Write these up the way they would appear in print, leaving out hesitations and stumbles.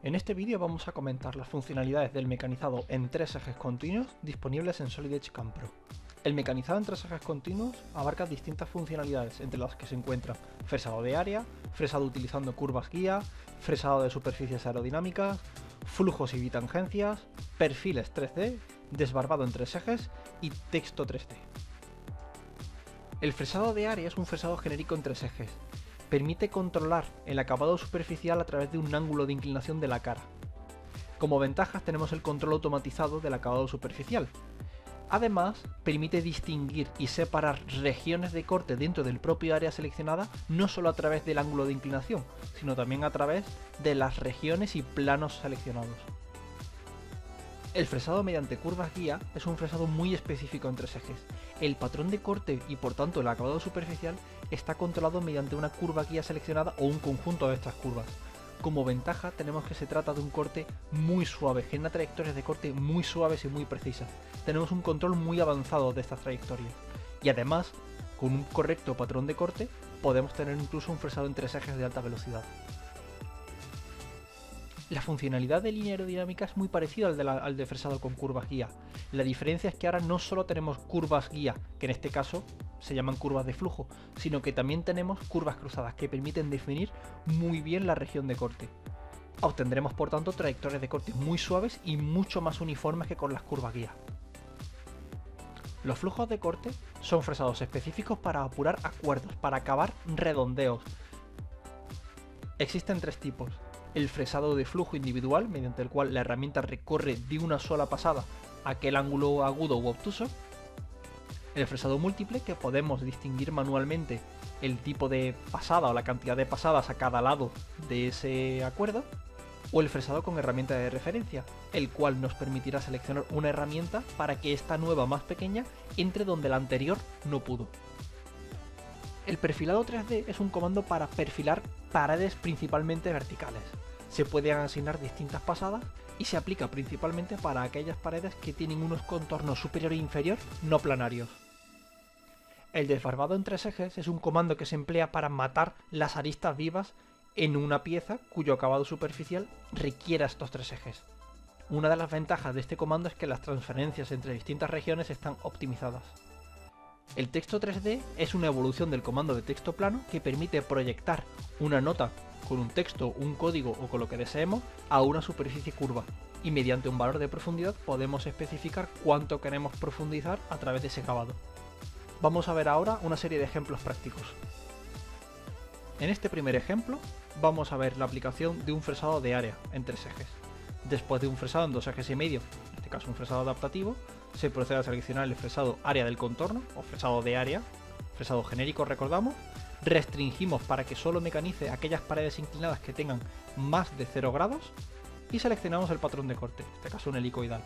En este vídeo vamos a comentar las funcionalidades del mecanizado en tres ejes continuos disponibles en Solid Edge CAM Pro. El mecanizado en tres ejes continuos abarca distintas funcionalidades, entre las que se encuentran fresado de área, fresado utilizando curvas guía, fresado de superficies aerodinámicas, flujos y bitangencias, perfiles 3D, desbarbado en tres ejes y texto 3D. El fresado de área es un fresado genérico en tres ejes. Permite controlar el acabado superficial a través de un ángulo de inclinación de la cara. Como ventajas tenemos el control automatizado del acabado superficial. Además, permite distinguir y separar regiones de corte dentro del propio área seleccionada, no solo a través del ángulo de inclinación, sino también a través de las regiones y planos seleccionados. El fresado mediante curvas guía es un fresado muy específico en tres ejes. El patrón de corte y por tanto el acabado superficial está controlado mediante una curva guía seleccionada o un conjunto de estas curvas. Como ventaja tenemos que se trata de un corte muy suave, genera trayectorias de corte muy suaves y muy precisas. Tenemos un control muy avanzado de estas trayectorias. Y además, con un correcto patrón de corte, podemos tener incluso un fresado en tres ejes de alta velocidad. La funcionalidad de línea aerodinámica es muy parecida al de fresado con curvas guía. La diferencia es que ahora no solo tenemos curvas guía, que en este caso se llaman curvas de flujo, sino que también tenemos curvas cruzadas que permiten definir muy bien la región de corte. Obtendremos por tanto trayectorias de corte muy suaves y mucho más uniformes que con las curvas guía. Los flujos de corte son fresados específicos para apurar acuerdos, para acabar redondeos. Existen tres tipos. El fresado de flujo individual, mediante el cual la herramienta recorre de una sola pasada aquel ángulo agudo u obtuso. El fresado múltiple, que podemos distinguir manualmente el tipo de pasada o la cantidad de pasadas a cada lado de ese acuerdo. O el fresado con herramienta de referencia, el cual nos permitirá seleccionar una herramienta para que esta nueva más pequeña entre donde la anterior no pudo. El perfilado 3D es un comando para perfilar paredes principalmente verticales. Se pueden asignar distintas pasadas y se aplica principalmente para aquellas paredes que tienen unos contornos superior e inferior no planarios. El desbarbado en tres ejes es un comando que se emplea para matar las aristas vivas en una pieza cuyo acabado superficial requiera estos tres ejes. Una de las ventajas de este comando es que las transferencias entre distintas regiones están optimizadas. El texto 3D es una evolución del comando de texto plano que permite proyectar una nota con un texto, un código o con lo que deseemos a una superficie curva, y mediante un valor de profundidad podemos especificar cuánto queremos profundizar a través de ese acabado. Vamos a ver ahora una serie de ejemplos prácticos. En este primer ejemplo vamos a ver la aplicación de un fresado de área en tres ejes. Después de un fresado en dos ejes y medio, en este caso un fresado adaptativo, se procede a seleccionar el fresado área del contorno o fresado de área, fresado genérico recordamos, restringimos para que solo mecanice aquellas paredes inclinadas que tengan más de 0 grados y seleccionamos el patrón de corte, en este caso un helicoidal.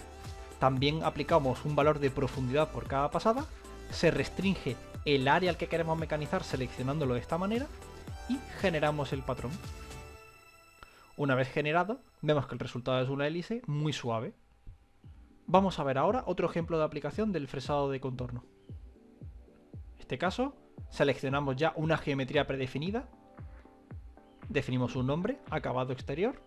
También aplicamos un valor de profundidad por cada pasada, se restringe el área al que queremos mecanizar seleccionándolo de esta manera y generamos el patrón. Una vez generado, vemos que el resultado es una hélice muy suave. Vamos a ver ahora otro ejemplo de aplicación del fresado de contorno. En este caso, seleccionamos ya una geometría predefinida, definimos un nombre, acabado exterior,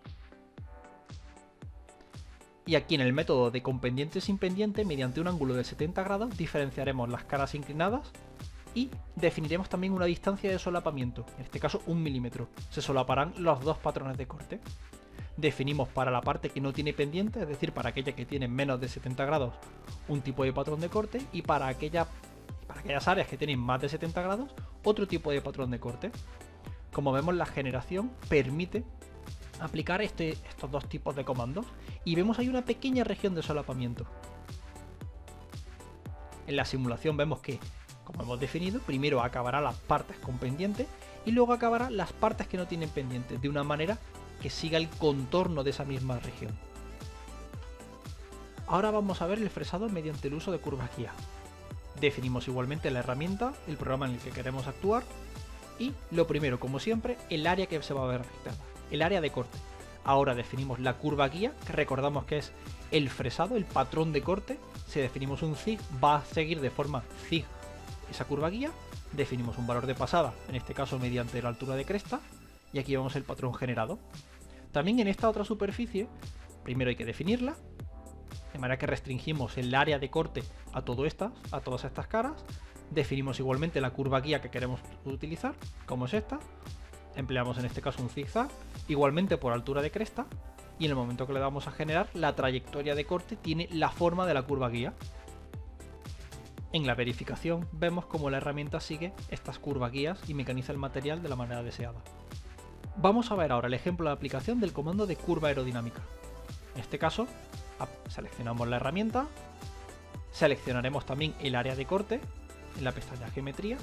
y aquí en el método de con pendiente sin pendiente, mediante un ángulo de 70 grados, diferenciaremos las caras inclinadas y definiremos también una distancia de solapamiento, en este caso 1 milímetro. Se solaparán los dos patrones de corte. Definimos para la parte que no tiene pendiente, es decir, para aquella que tiene menos de 70 grados, un tipo de patrón de corte, y para aquellas áreas que tienen más de 70 grados, otro tipo de patrón de corte. Como vemos, la generación permite aplicar estos dos tipos de comandos y vemos ahí una pequeña región de solapamiento. En la simulación vemos que, como hemos definido, primero acabará las partes con pendiente y luego acabará las partes que no tienen pendiente, de una manera que siga el contorno de esa misma región. Ahora vamos a ver el fresado mediante el uso de curvas guía. Definimos igualmente la herramienta, el programa en el que queremos actuar y, lo primero, como siempre, el área que se va a ver afectada, el área de corte. Ahora definimos la curva guía, que recordamos que es el fresado, el patrón de corte. Si definimos un zig, va a seguir de forma zig esa curva guía. Definimos un valor de pasada, en este caso mediante la altura de cresta, y aquí vemos el patrón generado. También en esta otra superficie, primero hay que definirla, de manera que restringimos el área de corte a todas estas caras. Definimos igualmente la curva guía que queremos utilizar, como es esta. Empleamos en este caso un zigzag, igualmente por altura de cresta, y en el momento que le damos a generar, la trayectoria de corte tiene la forma de la curva guía. En la verificación vemos cómo la herramienta sigue estas curvas guías y mecaniza el material de la manera deseada. Vamos a ver ahora el ejemplo de aplicación del comando de curva aerodinámica. En este caso, seleccionamos la herramienta, seleccionaremos también el área de corte en la pestaña Geometría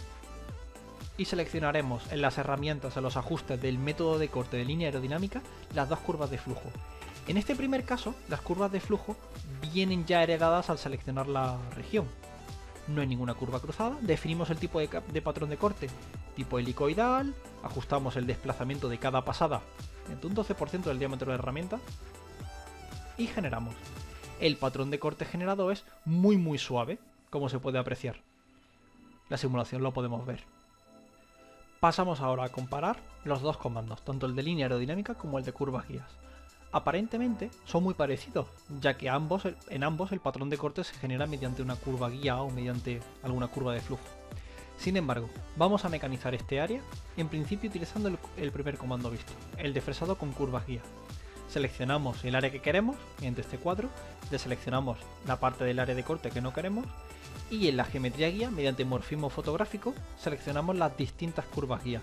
y seleccionaremos en las herramientas, en los ajustes del método de corte de línea aerodinámica, las dos curvas de flujo. En este primer caso, las curvas de flujo vienen ya heredadas al seleccionar la región. No hay ninguna curva cruzada, definimos el tipo de patrón de corte, tipo helicoidal, ajustamos el desplazamiento de cada pasada entre un 12% del diámetro de la herramienta y generamos. El patrón de corte generado es muy suave, como se puede apreciar. La simulación lo podemos ver. Pasamos ahora a comparar los dos comandos, tanto el de línea aerodinámica como el de curvas guías. Aparentemente son muy parecidos, ya que en ambos el patrón de corte se genera mediante una curva guía o mediante alguna curva de flujo. Sin embargo, vamos a mecanizar este área, en principio utilizando el primer comando visto, el de fresado con curvas guía. Seleccionamos el área que queremos mediante este cuadro, deseleccionamos la parte del área de corte que no queremos y en la geometría guía, mediante morfismo fotográfico, seleccionamos las distintas curvas guía.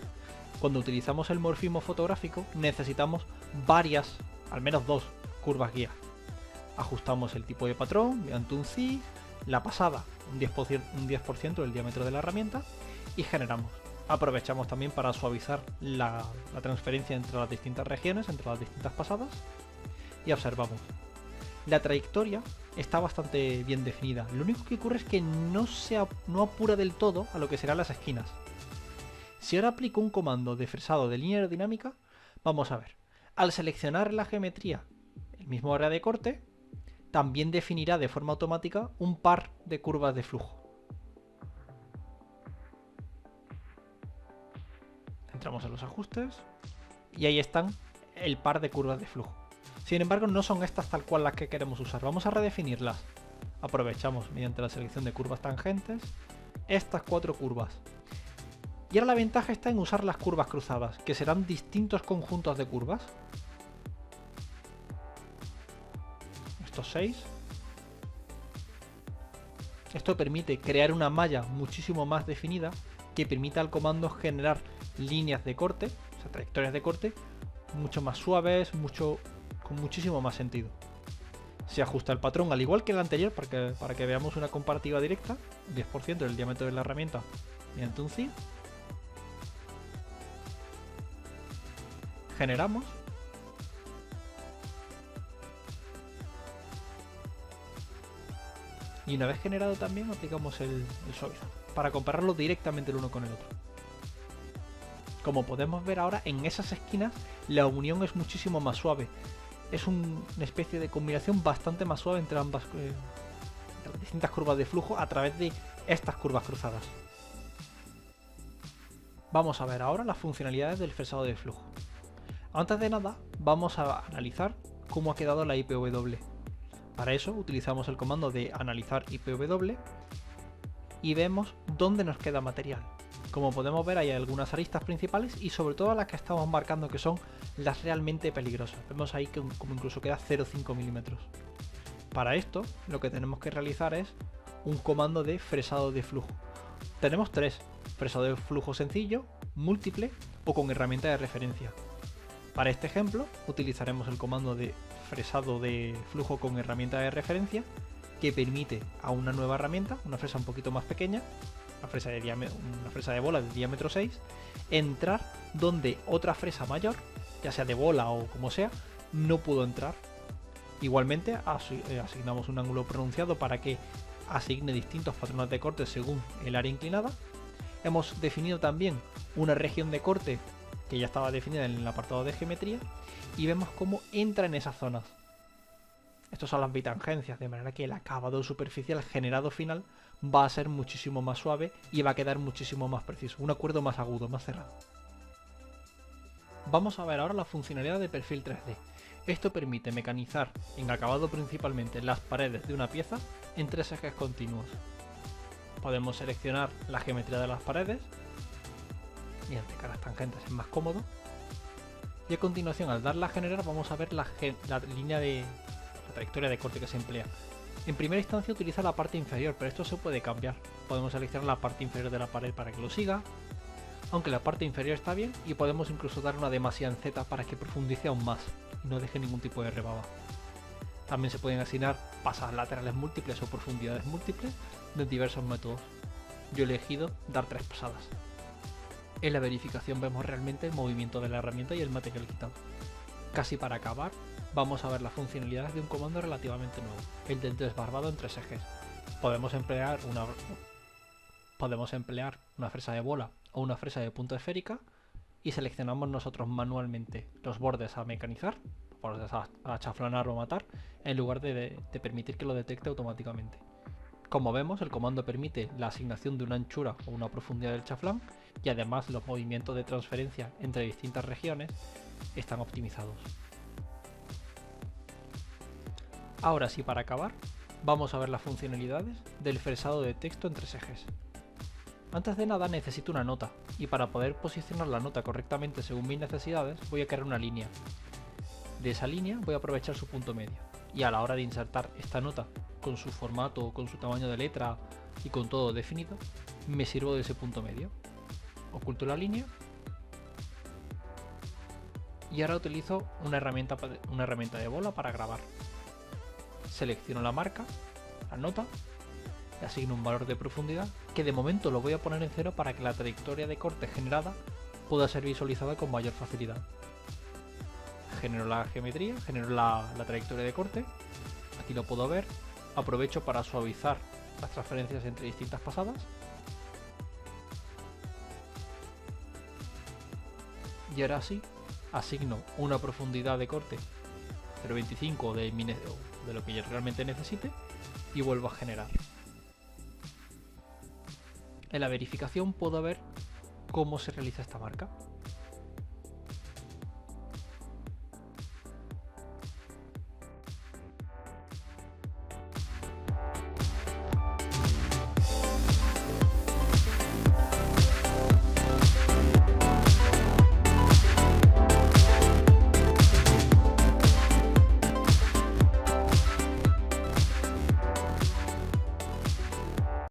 Cuando utilizamos el morfismo fotográfico necesitamos varias, al menos dos curvas guía. Ajustamos el tipo de patrón mediante un zig, la pasada un 10% del diámetro de la herramienta y generamos. Aprovechamos también para suavizar la transferencia entre las distintas regiones, entre las distintas pasadas y observamos. La trayectoria está bastante bien definida, lo único que ocurre es que no apura del todo a lo que serán las esquinas. Si ahora aplico un comando de fresado de línea aerodinámica, vamos a ver. Al seleccionar la geometría, el mismo área de corte, también definirá de forma automática un par de curvas de flujo. Entramos en los ajustes y ahí están el par de curvas de flujo. Sin embargo, no son estas tal cual las que queremos usar. Vamos a redefinirlas. Aprovechamos mediante la selección de curvas tangentes estas 4 curvas. Y ahora la ventaja está en usar las curvas cruzadas, que serán distintos conjuntos de curvas. Estos 6. Esto permite crear una malla muchísimo más definida que permita al comando generar líneas de corte, o sea, trayectorias de corte, mucho más suaves, con muchísimo más sentido. Se ajusta el patrón al igual que el anterior para que veamos una comparativa directa, 10% del diámetro de la herramienta mediante un zig. Generamos. Y una vez generado también aplicamos el suavizado para compararlo directamente el uno con el otro. Como podemos ver ahora, en esas esquinas la unión es muchísimo más suave. Es una especie de combinación bastante más suave entre ambas las distintas curvas de flujo a través de estas curvas cruzadas. Vamos a ver ahora las funcionalidades del fresado de flujo. Antes de nada, vamos a analizar cómo ha quedado la IPW. Para eso utilizamos el comando de analizar IPW y vemos dónde nos queda material. Como podemos ver, hay algunas aristas principales y sobre todo las que estamos marcando, que son las realmente peligrosas. Vemos ahí que como incluso queda 0,5 milímetros. Para esto, lo que tenemos que realizar es un comando de fresado de flujo. Tenemos 3: fresado de flujo sencillo, múltiple o con herramienta de referencia. Para este ejemplo, utilizaremos el comando de fresado de flujo con herramienta de referencia, que permite a una nueva herramienta, una fresa un poquito más pequeña, una fresa de bola de diámetro 6, entrar donde otra fresa mayor, ya sea de bola o como sea, no pudo entrar. Igualmente asignamos un ángulo pronunciado para que asigne distintos patrones de corte según el área inclinada. Hemos definido también una región de corte que ya estaba definida en el apartado de geometría y vemos cómo entra en esas zonas. Estas son las bitangencias, de manera que el acabado superficial generado final va a ser muchísimo más suave y va a quedar muchísimo más preciso, un acuerdo más agudo, más cerrado. Vamos a ver ahora la funcionalidad de perfil 3D. Esto permite mecanizar en acabado principalmente las paredes de una pieza en 3 ejes continuos. Podemos seleccionar la geometría de las paredes, mediante caras tangentes es más cómodo. Y a continuación, al darle a generar, vamos a ver la trayectoria de corte que se emplea. En primera instancia utiliza la parte inferior, pero esto se puede cambiar. Podemos seleccionar la parte inferior de la pared para que lo siga, aunque la parte inferior está bien, y podemos incluso dar una demasía en Z para que profundice aún más y no deje ningún tipo de rebaba. También se pueden asignar pasadas laterales múltiples o profundidades múltiples de diversos métodos. Yo he elegido dar 3 pasadas. En la verificación vemos realmente el movimiento de la herramienta y el material quitado. Casi para acabar, vamos a ver las funcionalidades de un comando relativamente nuevo, el del desbarbado en 3 ejes. Podemos emplear una fresa de bola o una fresa de punta esférica y seleccionamos nosotros manualmente los bordes a mecanizar, bordes a chaflanar o matar, en lugar de permitir que lo detecte automáticamente. Como vemos, el comando permite la asignación de una anchura o una profundidad del chaflán, y además los movimientos de transferencia entre distintas regiones están optimizados. Ahora sí, para acabar, vamos a ver las funcionalidades del fresado de texto en 3 ejes. Antes de nada necesito una nota, y para poder posicionar la nota correctamente según mis necesidades voy a crear una línea. De esa línea voy a aprovechar su punto medio, y a la hora de insertar esta nota con su formato, con su tamaño de letra y con todo definido, me sirvo de ese punto medio. Oculto la línea y ahora utilizo una herramienta de bola para grabar. Selecciono la marca, la nota, le asigno un valor de profundidad que de momento lo voy a poner en 0 para que la trayectoria de corte generada pueda ser visualizada con mayor facilidad. Genero la geometría, genero la trayectoria de corte, aquí lo puedo ver. Aprovecho para suavizar las transferencias entre distintas pasadas. Y ahora sí, asigno una profundidad de corte 0.25 de lo que yo realmente necesite y vuelvo a generar. En la verificación puedo ver cómo se realiza esta marca.